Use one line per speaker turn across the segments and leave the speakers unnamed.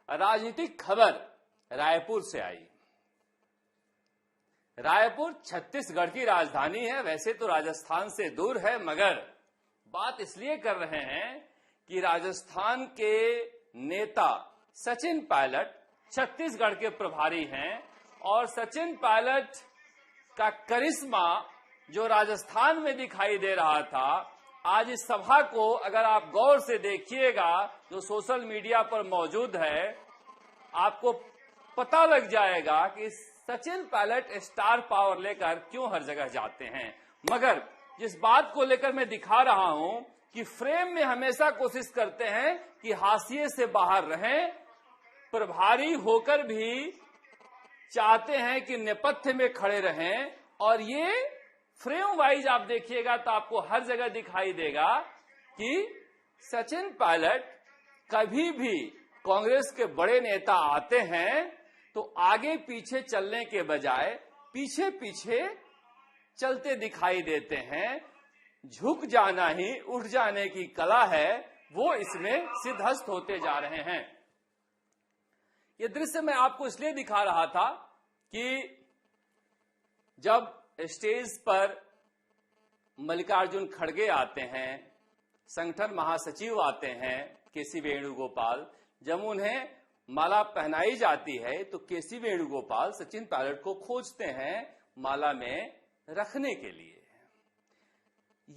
राजनीतिक खबर रायपुर से आई। रायपुर छत्तीसगढ़ की राजधानी है, वैसे तो राजस्थान से दूर है, मगर बात इसलिए कर रहे हैं कि राजस्थान के नेता सचिन पायलट छत्तीसगढ़ के प्रभारी हैं और सचिन पायलट का करिश्मा जो राजस्थान में दिखाई दे रहा था, आज इस सभा को अगर आप गौर से देखिएगा जो सोशल मीडिया पर मौजूद है, आपको पता लग जाएगा कि सचिन पायलट स्टार पावर लेकर क्यों हर जगह जाते हैं। मगर जिस बात को लेकर मैं दिखा रहा हूं कि फ्रेम में हमेशा कोशिश करते हैं कि हाशिए से बाहर रहें, प्रभारी होकर भी चाहते हैं कि नेपथ्य में खड़े रहें, और ये फ्रेम वाइज आप देखिएगा तो आपको हर जगह दिखाई देगा कि सचिन पायलट कभी भी कांग्रेस के बड़े नेता आते हैं तो आगे पीछे चलने के बजाय पीछे पीछे चलते दिखाई देते हैं। झुक जाना ही उठ जाने की कला है, वो इसमें सिद्धहस्त होते जा रहे हैं। ये दृश्य मैं आपको इसलिए दिखा रहा था कि जब स्टेज पर मल्लिकार्जुन खड़गे आते हैं, संगठन महासचिव आते हैं केसी वेणुगोपाल, जब उन्हें माला पहनाई जाती है तो केसी वेणुगोपाल सचिन पायलट को खोजते हैं माला में रखने के लिए।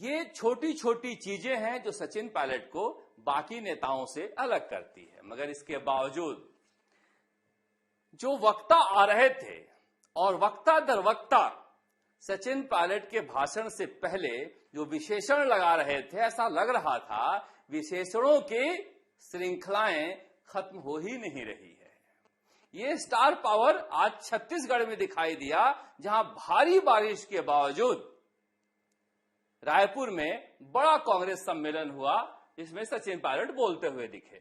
ये छोटी छोटी चीजें हैं जो सचिन पायलट को बाकी नेताओं से अलग करती है। मगर इसके बावजूद जो वक्ता आ रहे थे और वक्ता दर वक्ता सचिन पायलट के भाषण से पहले जो विशेषण लगा रहे थे, ऐसा लग रहा था विशेषणों की श्रृंखलाएं खत्म हो ही नहीं रही है। ये स्टार पावर आज छत्तीसगढ़ में दिखाई दिया, जहां भारी बारिश के बावजूद रायपुर में बड़ा कांग्रेस सम्मेलन हुआ, जिसमें सचिन पायलट बोलते हुए दिखे।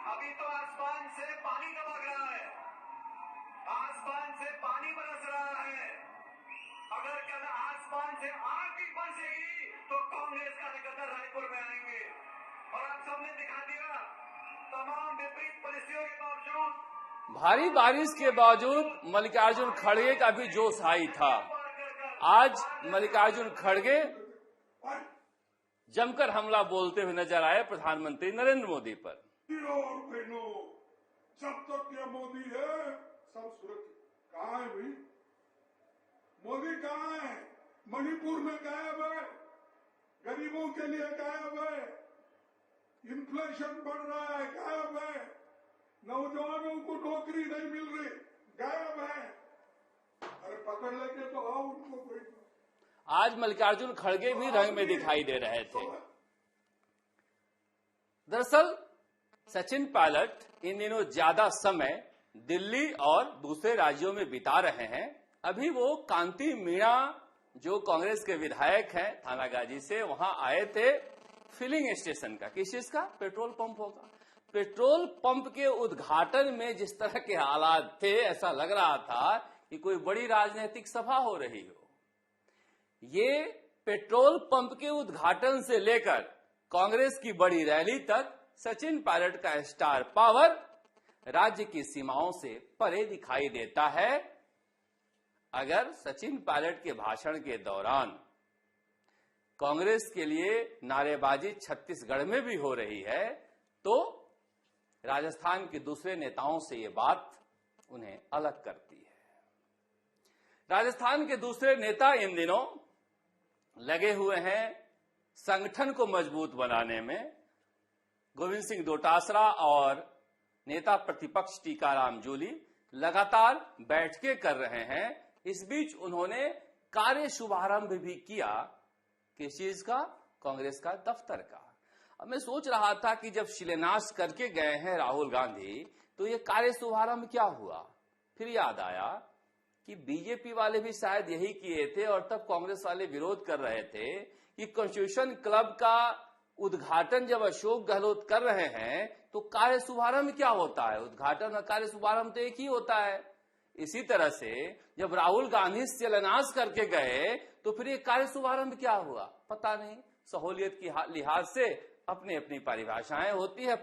अभी तो आसमान से पानी टपक रहा है, आसमान से पानी बरस रहा है। अगर कल आसमान से आग भी बरसेगी तो कांग्रेस कार्यकर्ता रायपुर में आएंगे। और आप सबने दिखा दिया, तमाम विपरीत परिस्थितियों के बावजूद,
भारी बारिश के बावजूद मल्लिकार्जुन खड़गे का भी जोश हाई था। आज मल्लिकार्जुन खड़गे जमकर हमला बोलते हुए नजर आए प्रधानमंत्री नरेंद्र मोदी पर।
और बहनों, जब तक ये मोदी है सब सुरक्षित। कहाँ है भाई मोदी? कहाँ है? मणिपुर में गायब है, गरीबों के लिए गायब है, इन्फ्लेशन बढ़ रहा है, गायब है, नौजवानों को नौकरी नहीं मिल रही, गायब है। अरे पकड़ लेके तो आओ उनको कोई।
आज मल्लिकार्जुन खड़गे भी रंग में दिखाई दे रहे थे। दरअसल सचिन पायलट इन दिनों ज्यादा समय दिल्ली और दूसरे राज्यों में बिता रहे हैं। अभी वो कांति मीणा जो कांग्रेस के विधायक हैं थानागाजी से, वहां आए थे फिलिंग स्टेशन का। किस चीज का? पेट्रोल पंप होगा। पेट्रोल पंप के उद्घाटन में जिस तरह के हालात थे, ऐसा लग रहा था कि कोई बड़ी राजनीतिक सभा हो रही हो। ये पेट्रोल पंप के उद्घाटन से लेकर कांग्रेस की बड़ी रैली तक सचिन पायलट का स्टार पावर राज्य की सीमाओं से परे दिखाई देता है। अगर सचिन पायलट के भाषण के दौरान कांग्रेस के लिए नारेबाजी छत्तीसगढ़ में भी हो रही है, तो राजस्थान के दूसरे नेताओं से ये बात उन्हें अलग करती है। राजस्थान के दूसरे नेता इन दिनों लगे हुए हैं संगठन को मजबूत बनाने में। गोविंद सिंह डोटासरा और नेता प्रतिपक्ष टीकाराम जूली लगातार बैठकें कर रहे हैं। इस बीच उन्होंने कार्य शुभारंभ भी किया। किस चीज का? कांग्रेस का दफ्तर का। अब मैं सोच रहा था कि जब शिलान्यास करके गए हैं राहुल गांधी, तो ये कार्य शुभारंभ क्या हुआ? फिर याद आया कि बीजेपी वाले भी शायद यही किए थे, और तब कांग्रेस वाले विरोध कर रहे थे कि कॉन्स्टिट्यूशन क्लब का उद्घाटन जब अशोक गहलोत कर रहे हैं तो कार्य शुभारंभ क्या होता है? उद्घाटन और कार्य शुभारंभ तो एक ही होता है। इसी तरह से जब राहुल गांधी शिलान्यास करके गए तो फिर ये कार्य शुभारंभ क्या हुआ? पता नहीं। सहूलियत की लिहाज से अपनी अपनी परिभाषाएं होती है।